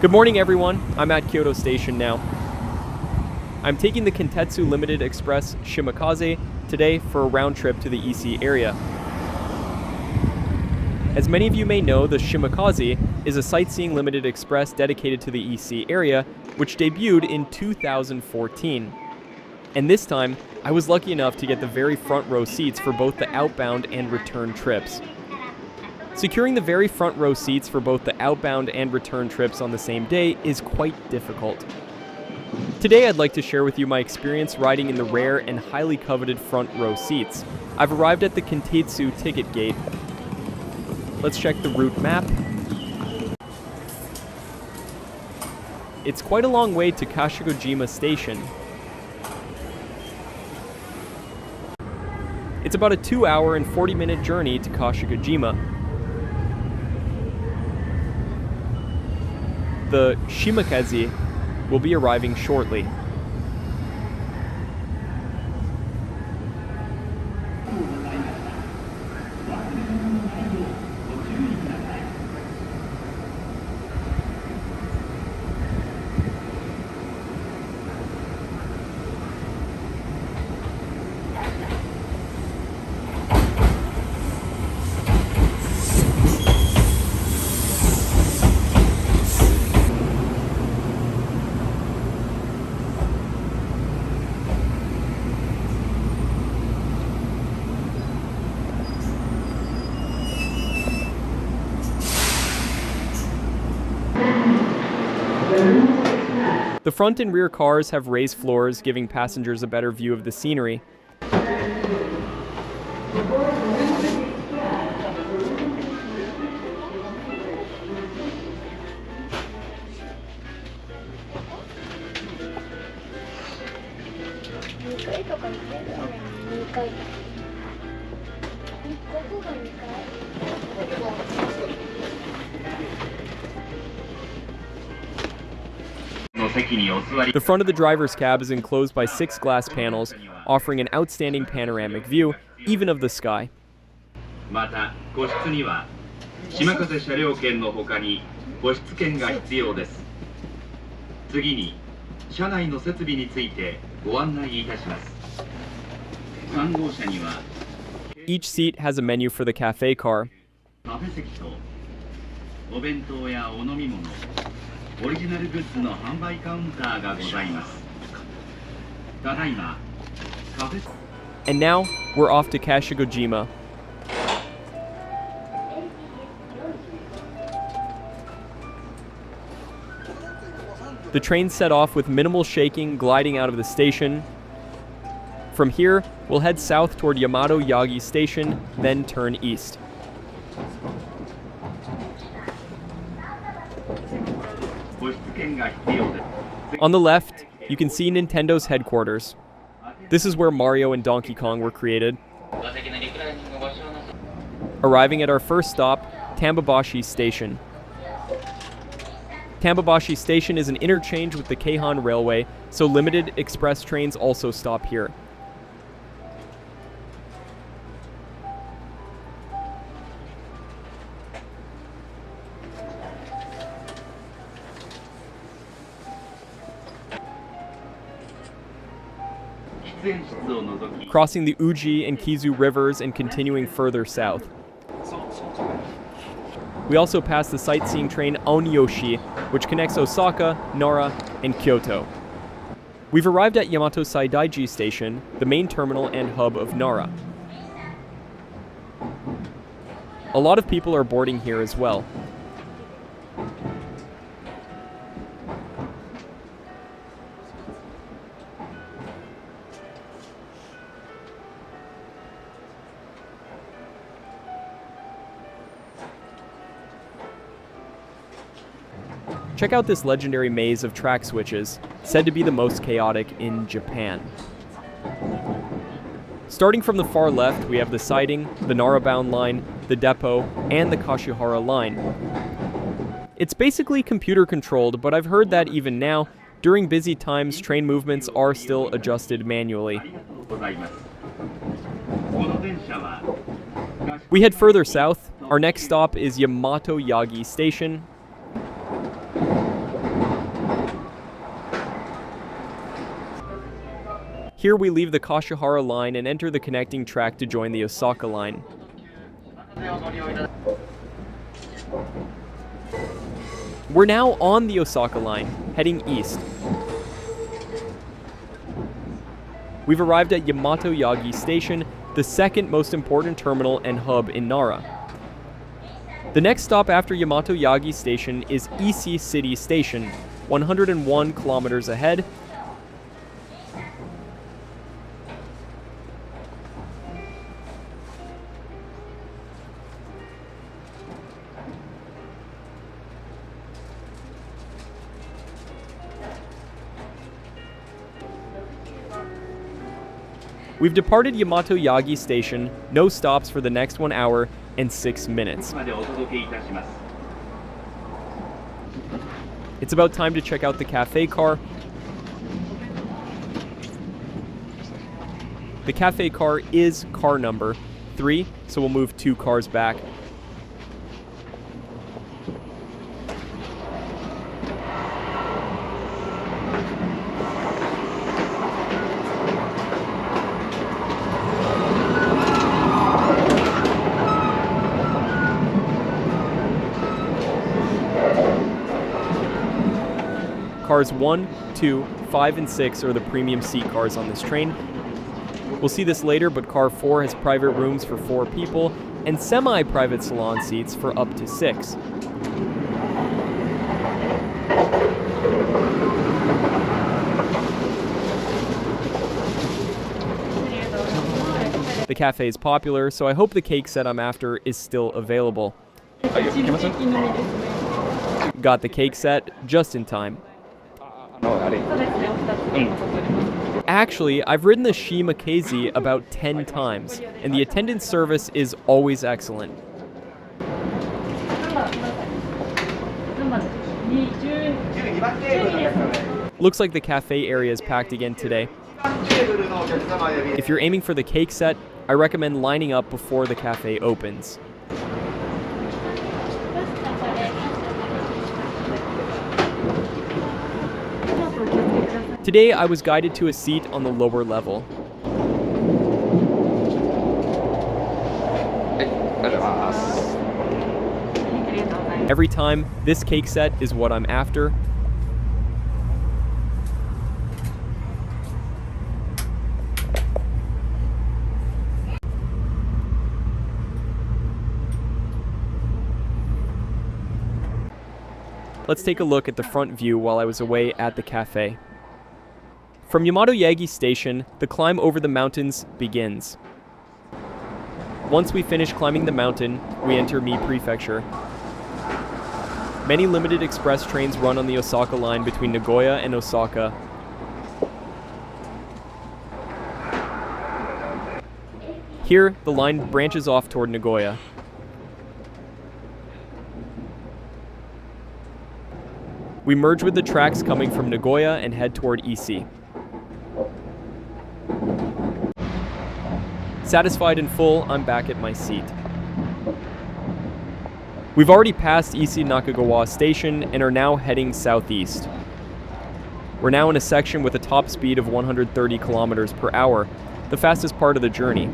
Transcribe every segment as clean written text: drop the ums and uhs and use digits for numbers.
Good morning, everyone. I'm at Kyoto Station now. I'm taking the Kintetsu Limited Express Shimakaze today for a round trip to the EC area. As many of you may know, the Shimakaze is a sightseeing limited express dedicated to the EC area, which debuted in 2014. And this time, I was lucky enough to get the very front row seats for both the outbound and return trips. Securing the very front row seats for both the outbound and return trips on the same day is quite difficult. Today I'd like to share with you my experience riding in the rare and highly coveted front row seats. I've arrived at the Kintetsu ticket gate. Let's check the route map. It's quite a long way to Kashigojima Station. It's about a 2-hour and 40-minute journey to Kashigojima. The Shimakaze will be arriving shortly. The front and rear cars have raised floors, giving passengers a better view of the scenery. The front of the driver's cab is enclosed by 6 glass panels, offering an outstanding panoramic view, even of the sky. Each seat has a menu for the cafe car. And now, we're off to Kashigojima. The train set off with minimal shaking, gliding out of the station. From here, we'll head south toward Yamato Yagi Station, then turn east. On the left, you can see Nintendo's headquarters. This is where Mario and Donkey Kong were created. Arriving at our first stop, Tambabashi Station. Tambabashi Station is an interchange with the Keihan Railway, so limited express trains also stop here. Crossing the Uji and Kizu rivers and continuing further south. We also pass the sightseeing train Aoniyoshi, which connects Osaka, Nara, and Kyoto. We've arrived at Yamato Saidaiji Station, the main terminal and hub of Nara. A lot of people are boarding here as well. Check out this legendary maze of track switches, said to be the most chaotic in Japan. Starting from the far left, we have the siding, the Nara-bound line, the depot, and the Kashihara line. It's basically computer controlled, but I've heard that even now, during busy times, train movements are still adjusted manually. We head further south. Our next stop is Yamato Yagi Station. Here we leave the Kashihara line and enter the connecting track to join the Osaka line. We're now on the Osaka line, heading east. We've arrived at Yamato Yagi Station, the second most important terminal and hub in Nara. The next stop after Yamato Yagi Station is Ise City Station, 101 kilometers ahead. We've departed Yamato Yagi Station, no stops for the next 1 hour and 6 minutes. It's about time to check out the cafe car. The cafe car is car number 3, so we'll move 2 cars back. Cars 1, 2, 5, and 6 are the premium seat cars on this train. We'll see this later, but car 4 has private rooms for 4 people and semi-private salon seats for up to 6. The cafe is popular, so I hope the cake set I'm after is still available. Got the cake set just in time. Actually, I've ridden the Shimakaze about 10 times, and the attendance service is always excellent. Looks like the cafe area is packed again today. If you're aiming for the cake set, I recommend lining up before the cafe opens. Today, I was guided to a seat on the lower level. Every time, this cake set is what I'm after. Let's take a look at the front view while I was away at the cafe. From Yamato Yagi Station, the climb over the mountains begins. Once we finish climbing the mountain, we enter Mie Prefecture. Many limited express trains run on the Osaka line between Nagoya and Osaka. Here, the line branches off toward Nagoya. We merge with the tracks coming from Nagoya and head toward Ise. Satisfied and full, I'm back at my seat. We've already passed Ise Nakagawa Station and are now heading southeast. We're now in a section with a top speed of 130 kilometers per hour, the fastest part of the journey.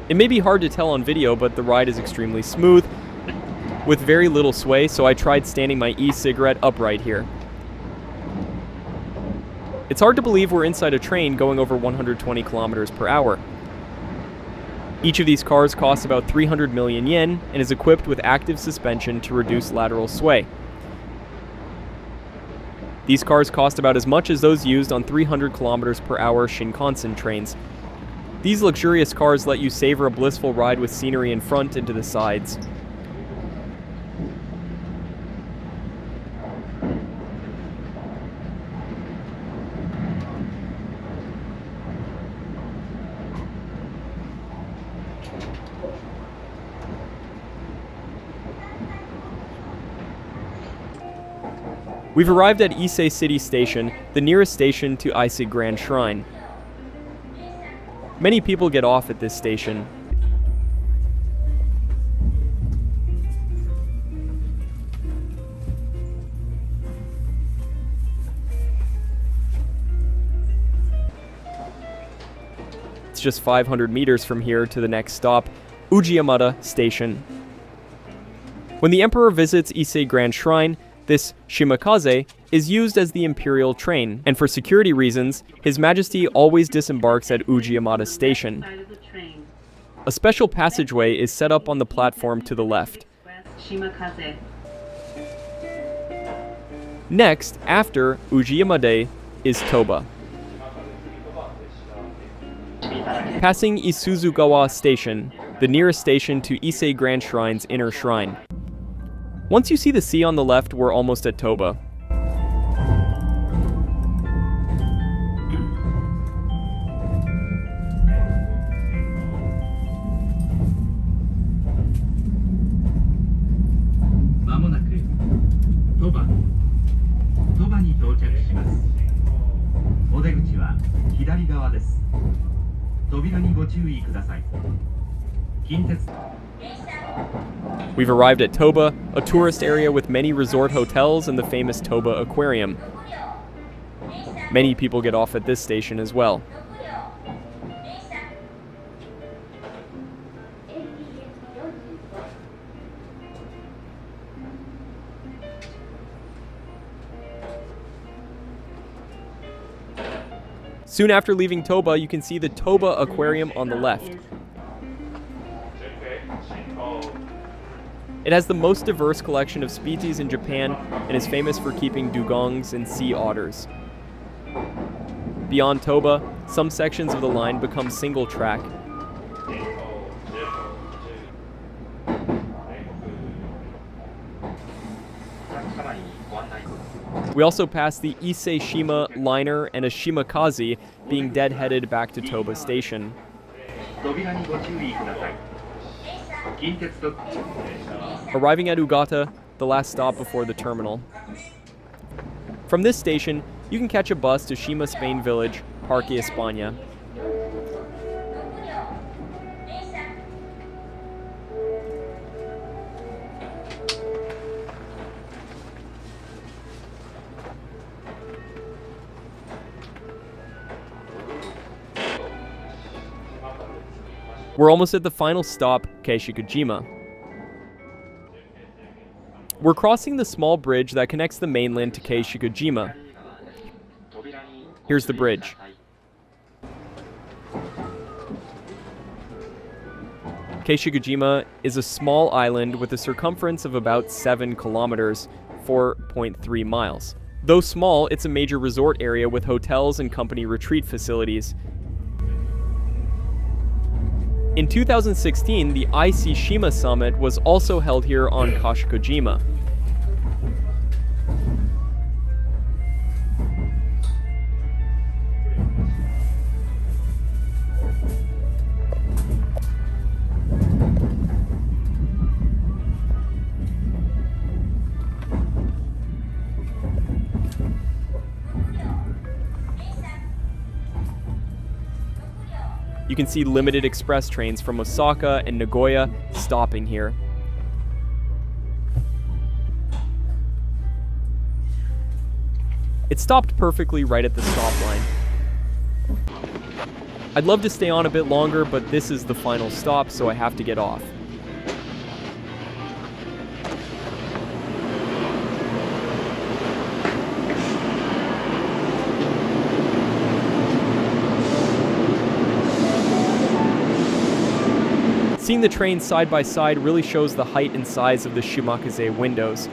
It may be hard to tell on video, but the ride is extremely smooth, with very little sway, so I tried standing my e-cigarette upright here. It's hard to believe we're inside a train going over 120 kilometers per hour. Each of these cars costs about 300 million yen and is equipped with active suspension to reduce lateral sway. These cars cost about as much as those used on 300 kilometers per hour Shinkansen trains. These luxurious cars let you savor a blissful ride with scenery in front and to the sides. We've arrived at Ise City Station, the nearest station to Ise Grand Shrine. Many people get off at this station. just 500 meters from here to the next stop, Ujiyamada Station. When the emperor visits Ise Grand Shrine, this shimakaze is used as the imperial train, and for security reasons, His Majesty always disembarks at Ujiyamada Station. A special passageway is set up on the platform to the left. Next, after Ujiyamade, is Toba. Passing Isuzugawa Station, the nearest station to Ise Grand Shrine's inner shrine. Once you see the sea on the left, we're almost at Toba. We've arrived at Toba, a tourist area with many resort hotels and the famous Toba Aquarium. Many people get off at this station as well. Soon after leaving Toba, you can see the Toba Aquarium on the left. It has the most diverse collection of species in Japan and is famous for keeping dugongs and sea otters. Beyond Toba, some sections of the line become single track. We also pass the Ise Shima liner and a shimakaze being deadheaded back to Toba Station. Arriving at Ugata, the last stop before the terminal. From this station, you can catch a bus to Shima Spain Village, Parque España. We're almost at the final stop, Keishikujima. We're crossing the small bridge that connects the mainland to Keishikujima. Here's the bridge. Keishikujima is a small island with a circumference of about 7 kilometers, 4.3 miles. Though small, it's a major resort area with hotels and company retreat facilities. In 2016, the IC Shima Summit was also held here on Kashikojima. You can see limited express trains from Osaka and Nagoya stopping here. It stopped perfectly right at the stop line. I'd love to stay on a bit longer, but this is the final stop, so I have to get off. Seeing the trains side by side really shows the height and size of the Shimakaze windows.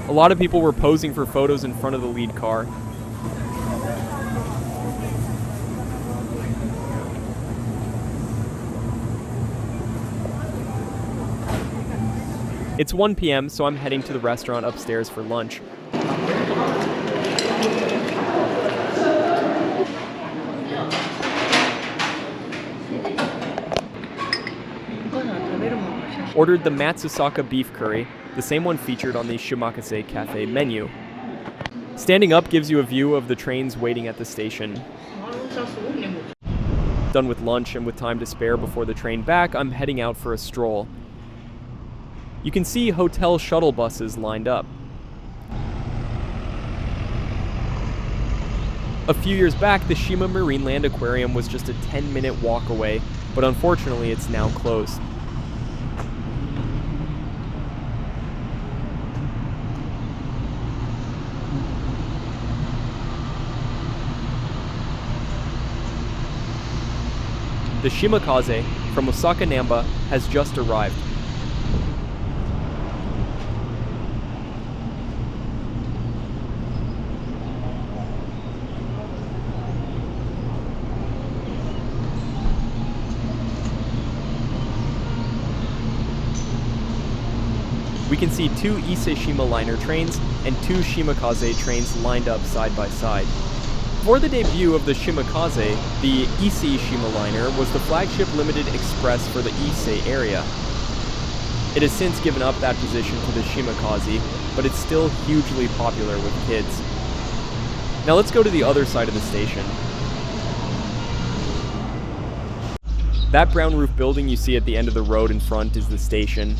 A lot of people were posing for photos in front of the lead car. It's 1 p.m., so I'm heading to the restaurant upstairs for lunch. Ordered the Matsusaka beef curry, the same one featured on the Shimakaze Cafe menu. Standing up gives you a view of the trains waiting at the station. Done with lunch and with time to spare before the train back, I'm heading out for a stroll. You can see hotel shuttle buses lined up. A few years back, the Shima Marineland Aquarium was just a 10-minute walk away, but unfortunately it's now closed. The Shimakaze from Osaka Namba has just arrived. We can see 2 Ise Shima liner trains and 2 Shimakaze trains lined up side by side. For the debut of the Shimakaze, the Ise Shima liner was the flagship limited express for the Ise area. It has since given up that position to the Shimakaze, but it's still hugely popular with kids. Now let's go to the other side of the station. That brown roof building you see at the end of the road in front is the station.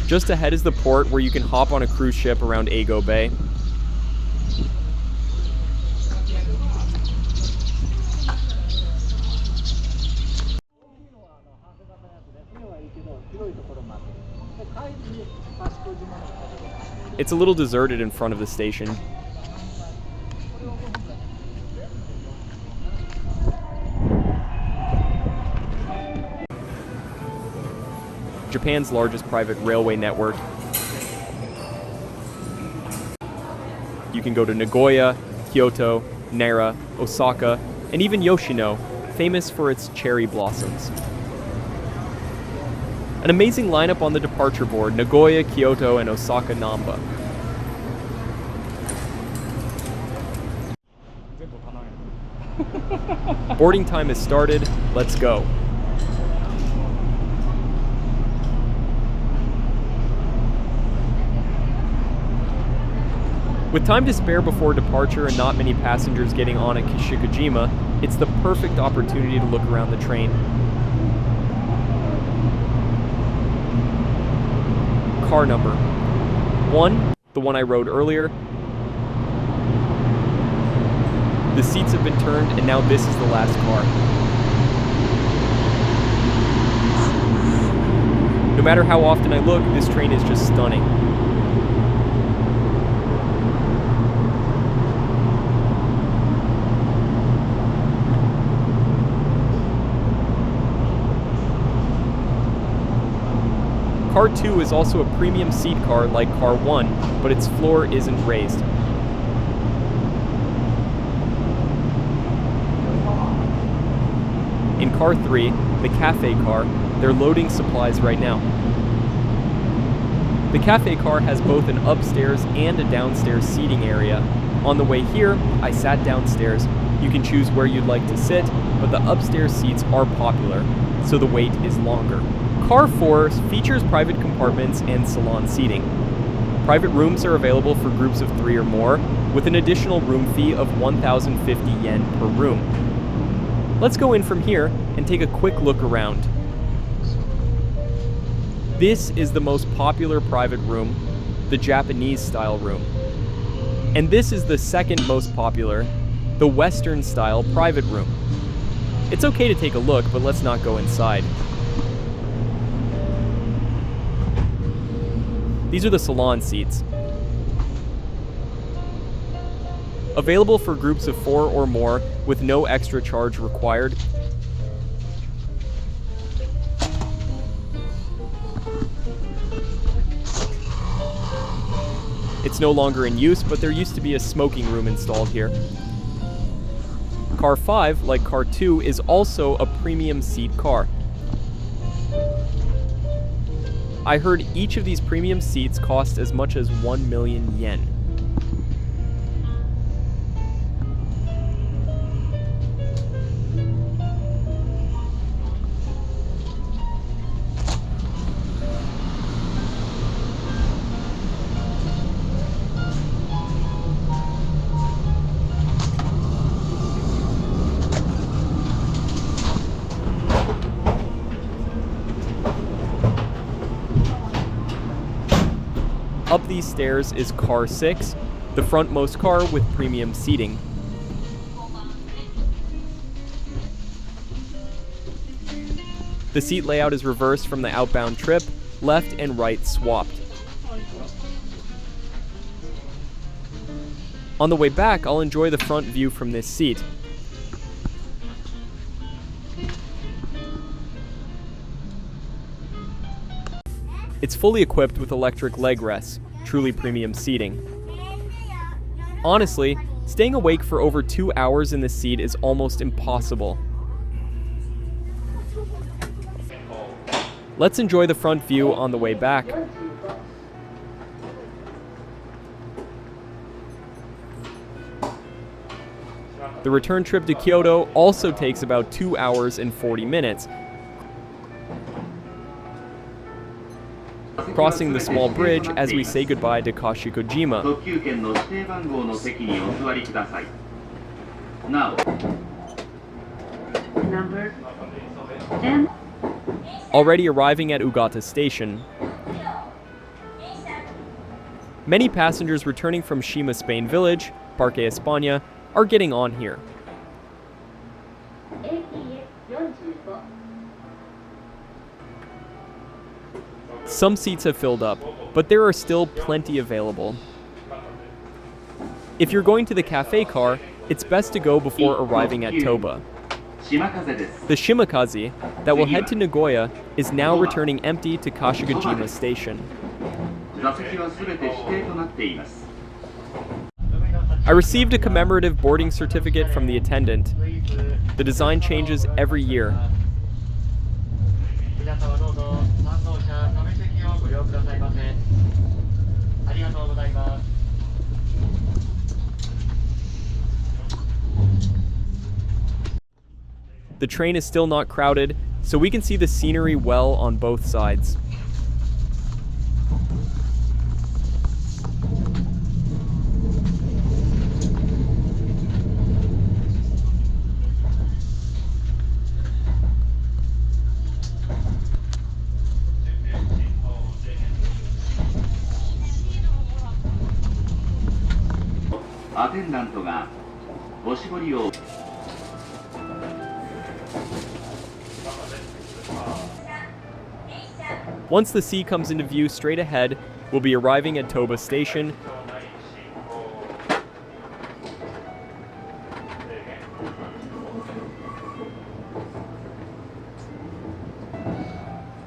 Just ahead is the port where you can hop on a cruise ship around Eigo Bay. It's a little deserted in front of the station. Japan's largest private railway network. You can go to Nagoya, Kyoto, Nara, Osaka, and even Yoshino, famous for its cherry blossoms. An amazing lineup on the departure board: Nagoya, Kyoto, and Osaka Namba. Boarding time has started. Let's go. With time to spare before departure and not many passengers getting on at Kishikujima, it's the perfect opportunity to look around the train. Car number 1, the one I rode earlier. The seats have been turned and now this is the last car. No matter how often I look, this train is just stunning. Car 2 is also a premium seat car like Car 1, but its floor isn't raised. In Car 3, the cafe car, they're loading supplies right now. The cafe car has both an upstairs and a downstairs seating area. On the way here, I sat downstairs. You can choose where you'd like to sit, but the upstairs seats are popular, so the wait is longer. Car 4 features private compartments and salon seating. Private rooms are available for groups of 3 or more, with an additional room fee of 1,050 yen per room. Let's go in from here and take a quick look around. This is the most popular private room, the Japanese style room. And this is the second most popular, the Western style private room. It's okay to take a look, but let's not go inside. These are the salon seats. Available for groups of 4 or more with no extra charge required. It's no longer in use, but there used to be a smoking room installed here. Car 5, like Car 2, is also a premium seat car. I heard each of these premium seats cost as much as 1 million yen. Up these stairs is Car 6. the frontmost car with premium seating. The seat layout is reversed from the outbound trip, left and right swapped. On the way back, I'll enjoy the front view from this seat. It's fully equipped with electric leg rests, truly premium seating. Honestly, staying awake for over 2 hours in this seat is almost impossible. Let's enjoy the front view on the way back. The return trip to Kyoto also takes about 2 hours and 40 minutes, crossing the small bridge as we say goodbye to Kashikojima. Number 10. Already arriving at Ugata Station. Many passengers returning from Shima Spain Village, Parque España, are getting on here. Some seats have filled up, but there are still plenty available. If you're going to the cafe car, it's best to go before arriving at Toba. The Shimakaze that will head to Nagoya is now returning empty to Kashikojima Station. I received a commemorative boarding certificate from the attendant. The design changes every year. The train is still not crowded, so we can see the scenery well on both sides. Once the sea comes into view straight ahead, we'll be arriving at Toba Station.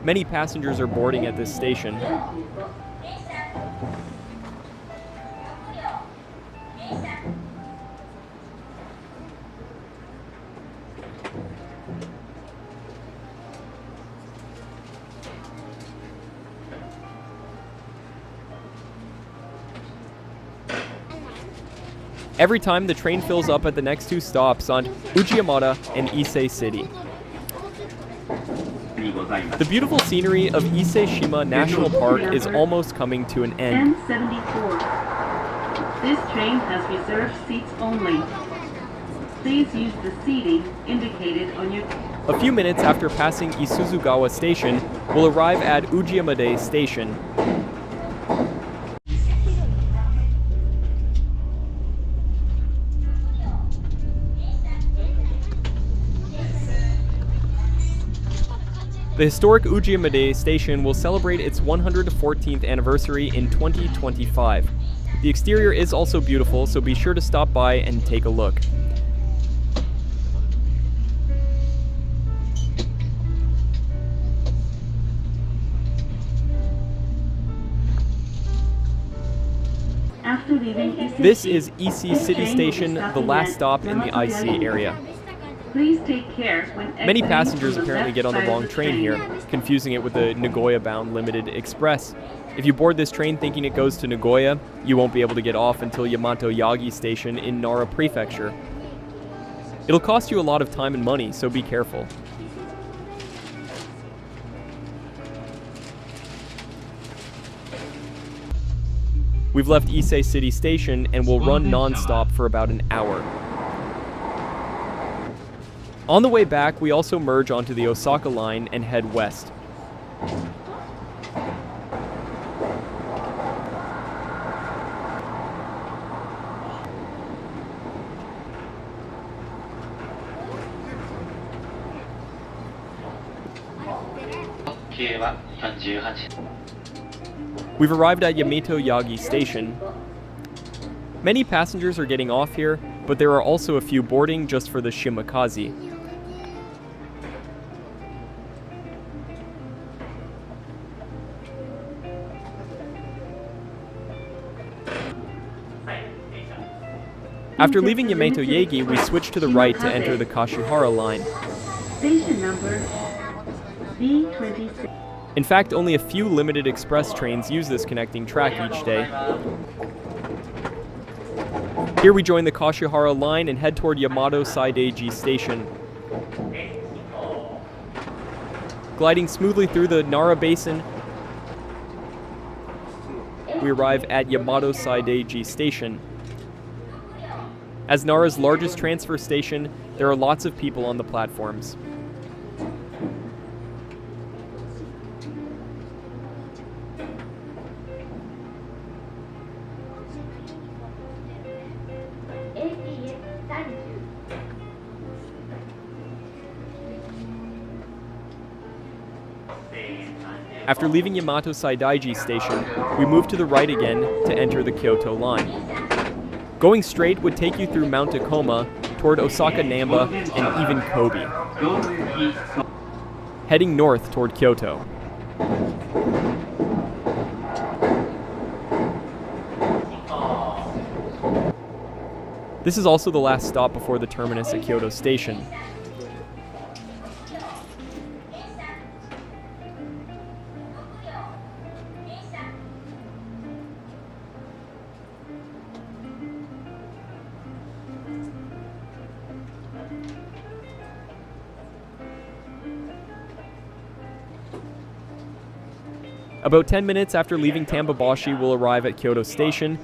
Many passengers are boarding at this station. Every time the train fills up at the next two stops on Uchiyamada and Ise City. The beautiful scenery of Ise Shima National Park is almost coming to an end. 1074. This train has reserved seats only. Please use the seating indicated on your... A few minutes after passing Isuzugawa Station, we'll arrive at Ujiyamade Station. The historic Ujiyamade Station will celebrate its 114th anniversary in 2025. The exterior is also beautiful, so be sure to stop by and take a look. After leaving Ise This is Ise City Station, the last stop in the IC area. Please take care when Many exiting passengers from the apparently left get on the side of wrong train here, confusing it with the Nagoya-bound Limited Express. If you board this train thinking it goes to Nagoya, you won't be able to get off until Yamato Yagi Station in Nara Prefecture. It'll cost you a lot of time and money, so be careful. We've left Ise City Station and will run non-stop for about an hour. On the way back, we also merge onto the Osaka line and head west. 計は18。 We've arrived at Yamato Yagi Station. Many passengers are getting off here, but there are also a few boarding just for the Shimakaze. After leaving Yamato Yagi, we switch to the right to enter the Kashihara line. Station number B26. In fact, only a few limited express trains use this connecting track each day. Here we join the Kashihara line and head toward Yamato Saidaiji Station. Gliding smoothly through the Nara Basin, we arrive at Yamato Saidaiji Station. As Nara's largest transfer station, there are lots of people on the platforms. After leaving Yamato Saidaiji Station, we move to the right again to enter the Kyoto line. Going straight would take you through Mount Tacoma toward Osaka Namba and even Kobe. Heading north toward Kyoto. This is also the last stop before the terminus at Kyoto Station. About 10 minutes after leaving Tambabashi, we'll arrive at Kyoto Station.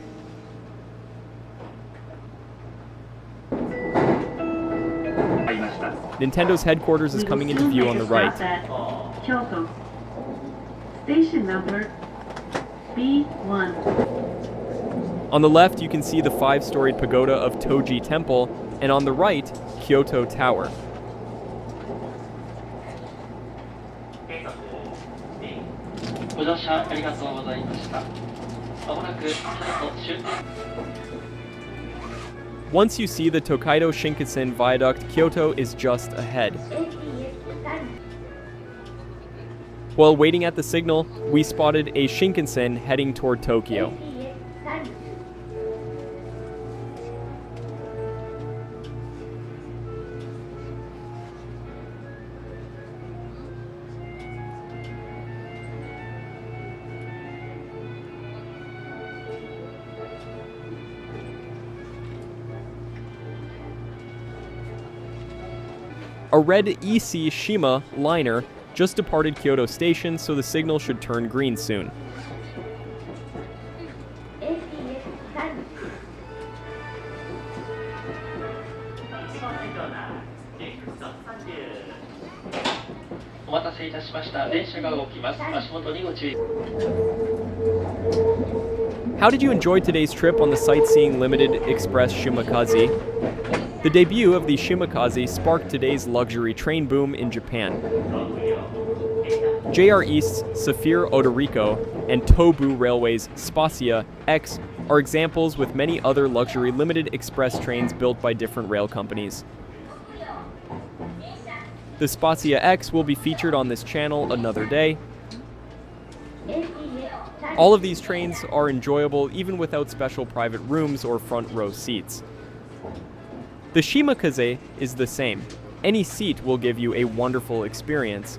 Nintendo's headquarters is coming into view on the right. Kyoto. Station number B1. On the left, you can see the 5-storied pagoda of Toji Temple, and on the right, Kyoto Tower. Once you see the Tokaido Shinkansen Viaduct, Kyoto is just ahead. While waiting at the signal, we spotted a Shinkansen heading toward Tokyo. A red EC Shima liner just departed Kyoto Station, so the signal should turn green soon. How did you enjoy today's trip on the Sightseeing Limited Express Shimakaze? The debut of the Shimakaze sparked today's luxury train boom in Japan. JR East's Saphir Odoriko and Tobu Railway's Spazia X are examples, with many other luxury limited express trains built by different rail companies. The Spazia X will be featured on this channel another day. All of these trains are enjoyable even without special private rooms or front row seats. The Shimakaze is the same. Any seat will give you a wonderful experience.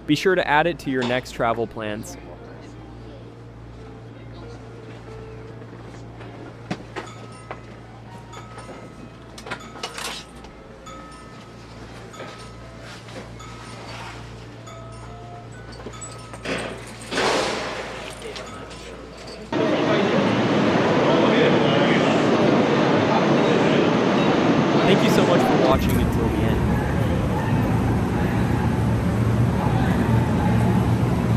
Be sure to add it to your next travel plans. Thank you so much for watching until the end.